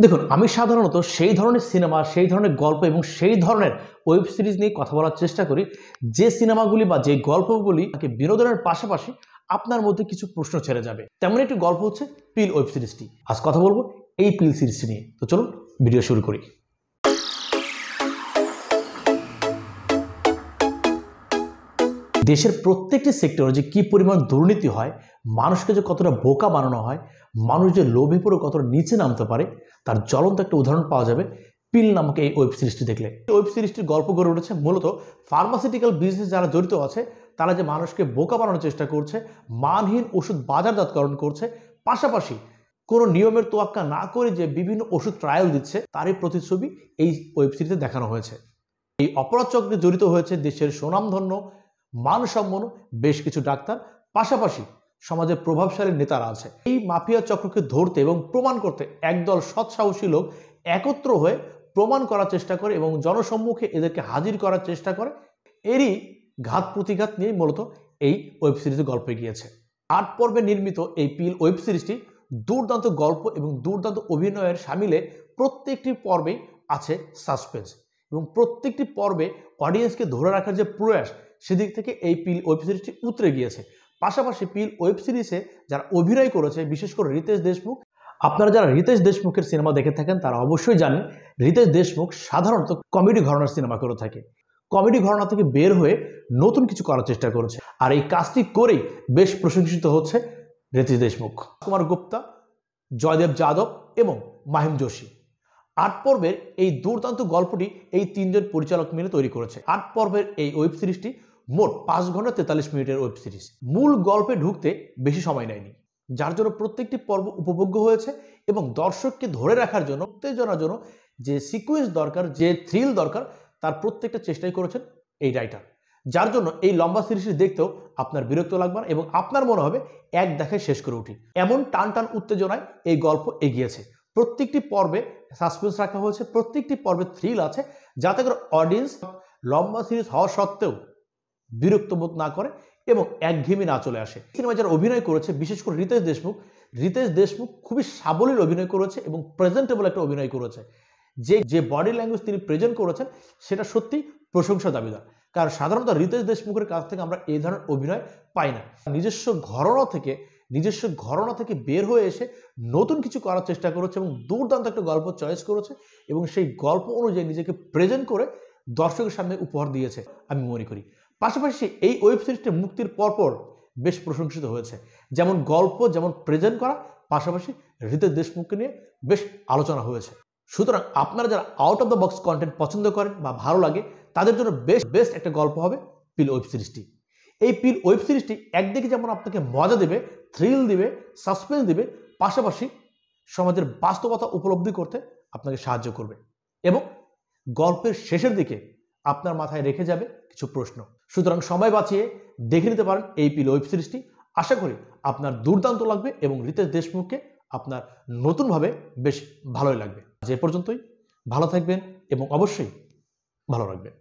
দেখুন, আমি সাধারণত সেই ধরনের সিনেমা, সেই ধরনের গল্প এবং সেই ধরনের ওয়েব সিরিজ নিয়ে কথা বলার চেষ্টা করি যে সিনেমাগুলি বা যে গল্পগুলি তাকে বিনোদনের পাশাপাশি আপনার মধ্যে কিছু প্রশ্ন ছেড়ে যাবে। তেমন একটি গল্প হচ্ছে পিল ওয়েব সিরিজটি। আজ কথা বলবো এই পিল সিরিজটি নিয়ে। তো চলুন ভিডিও শুরু করি। দেশের প্রত্যেকটি সেক্টরে যে কী পরিমাণ দুর্নীতি হয়, মানুষকে যে কতটা বোকা বানানো হয়, মানুষ যে লোভে পড়ে কতটা নিচে নামতে পারে, তার জ্বলন্ত একটা উদাহরণ পাওয়া যাবে পিল নামক এই ওয়েব সিরিজটি দেখলে। ওয়েব সিরিজটির গল্প গড়ে উঠেছে মূলত ফার্মাসিউটিক্যাল বিজনেস যারা জড়িত আছে তারা যে মানুষকে বোকা বানানোর চেষ্টা করছে, মানহীন ওষুধ বাজারজাতকরণ করছে, পাশাপাশি কোনো নিয়মের তোয়াক্কা না করে যে বিভিন্ন ওষুধ ট্রায়াল দিচ্ছে, তারই প্রতিচ্ছবি এই ওয়েব সিরিজে দেখানো হয়েছে। এই অপরাধ চক্রে জড়িত হয়েছে দেশের সুনামধন্য মানসম্পন্ন বেশ কিছু ডাক্তার, পাশাপাশি সমাজের প্রভাবশালী নেতারা আছে। এই মাফিয়া চক্রকে ধরতে এবং প্রমাণ করতে একদল সৎসাহসী লোক একত্র হয়ে প্রমাণ করার চেষ্টা করে এবং জনসম্মুখে এদেরকে হাজির করার চেষ্টা করে। এরই ঘাত প্রতিঘাত নিয়ে মূলত এই ওয়েব সিরিজের গল্পে গিয়েছে। ৮ পর্বে নির্মিত এই পিল ওয়েব সিরিজটি দুর্দান্ত গল্প এবং দুর্দান্ত অভিনয়ের সামিলে প্রত্যেকটি পর্বে আছে সাসপেন্স এবং প্রত্যেকটি পর্বে অডিয়েন্সকে ধরে রাখার যে প্রয়াস, সেদিক থেকে এই পিল ওয়েব সিরিজটি উতরে গিয়েছে। পাশাপাশি পিল ওয়েব সিরিজে যারা অভিনয় করেছে, বিশেষ করে রিতেশ দেশমুখ, আপনারা যারা রিতেশ দেশমুখের সিনেমা দেখে থাকেন তারা অবশ্যই জানেন রিতেশ দেশমুখ সাধারণত কমেডি ঘরানার সিনেমা করে থাকে। কমেডি ঘরানা থেকে বের হয়ে নতুন কিছু করার চেষ্টা করেছে, আর এই কাজটি করেই বেশ প্রশংসিত হচ্ছে রিতেশ দেশমুখ। কুমার গুপ্তা, জয়দেব যাদব এবং মাহিম যোশী ৮ পর্বের এই দুর্দান্ত গল্পটি এই ৩ জন পরিচালক মিলে তৈরি করেছে। ৮ পর্বের এই ওয়েব সিরিজটি মোট ৫ ঘন্টা ৪৩ মিনিটের ওয়েব সিরিজ। মূল গল্পে ঢুকতে বেশি সময় নেয়নি, যার জন্য প্রত্যেকটি পর্ব উপভোগ্য হয়েছে এবং দর্শককে ধরে রাখার জন্য, উত্তেজনার জন্য যে সিকোয়েন্স দরকার, যে থ্রিল দরকার, তার প্রত্যেকটা চেষ্টাই করেছেন এই রাইটার। যার জন্য এই লম্বা সিরিজটি দেখতেও আপনার বিরক্ত লাগবে না এবং আপনার মনে হবে এক দেখায় শেষ করে উঠি। এমন টান টান উত্তেজনায় এই গল্প এগিয়েছে। প্রত্যেকটি পর্বে সাসপেন্স রাখা হয়েছে, প্রত্যেকটি পর্বে থ্রিল আছে, যাতে করে অডিয়েন্স লম্বা সিরিজ হওয়া সত্ত্বেও বিরক্ত বোধ না করে এবং একঘেয়েমি না চলে আসে। সিনেমায় যারা অভিনয় করেছে, বিশেষ করে রিতেশ দেশমুখ খুবই সাবলীল অভিনয় করেছে এবং প্রেজেন্টেবল একটা অভিনয় করেছে। যে বডি ল্যাঙ্গুয়েজ তিনি প্রেজেন্ট করেছেন সেটা সত্যি প্রশংসা দাবিদার, কারণ সাধারণত রিতেশ দেশমুখের কাছ থেকে আমরা এই ধরনের অভিনয় পাই না। নিজস্ব ঘরানা থেকে বের হয়ে এসে নতুন কিছু করার চেষ্টা করেছে এবং দুর্দান্ত একটা গল্প চয়েস করেছে এবং সেই গল্প অনুযায়ী নিজেকে প্রেজেন্ট করে দর্শকের সামনে উপহার দিয়েছে আমি মনে করি। পাশাপাশি এই ওয়েব সিরিজটি মুক্তির পরপর বেশ প্রশংসিত হয়েছে, যেমন গল্প, যেমন প্রেজেন্ট করা, পাশাপাশি রিতেশ দেশমুখকে নিয়ে বেশ আলোচনা হয়েছে। সুতরাং আপনারা যারা out of the box content পছন্দ করেন বা ভালো লাগে, তাদের জন্য বেস্ট একটা গল্প হবে পিল ওয়েব সিরিজটি। এই পিল ওয়েব সিরিজটি একদিকে যেমন আপনাকে মজা দেবে, থ্রিল দিবে, সাসপেন্স দিবে, পাশাপাশি সমাজের বাস্তবতা উপলব্ধি করতে আপনাকে সাহায্য করবে এবং গল্পের শেষের দিকে আপনার মাথায় রেখে যাবে কিছু প্রশ্ন। সুতরাং সময় বাঁচিয়ে দেখে নিতে পারেন এই পিল ওয়েব সিরিজটি। আশা করি আপনার দুর্দান্ত লাগবে এবং রিতেশ দেশমুখকে আপনার নতুনভাবে বেশ ভালোই লাগবে। আজ এ পর্যন্তই। ভালো থাকবেন এবং অবশ্যই ভালো রাখবেন।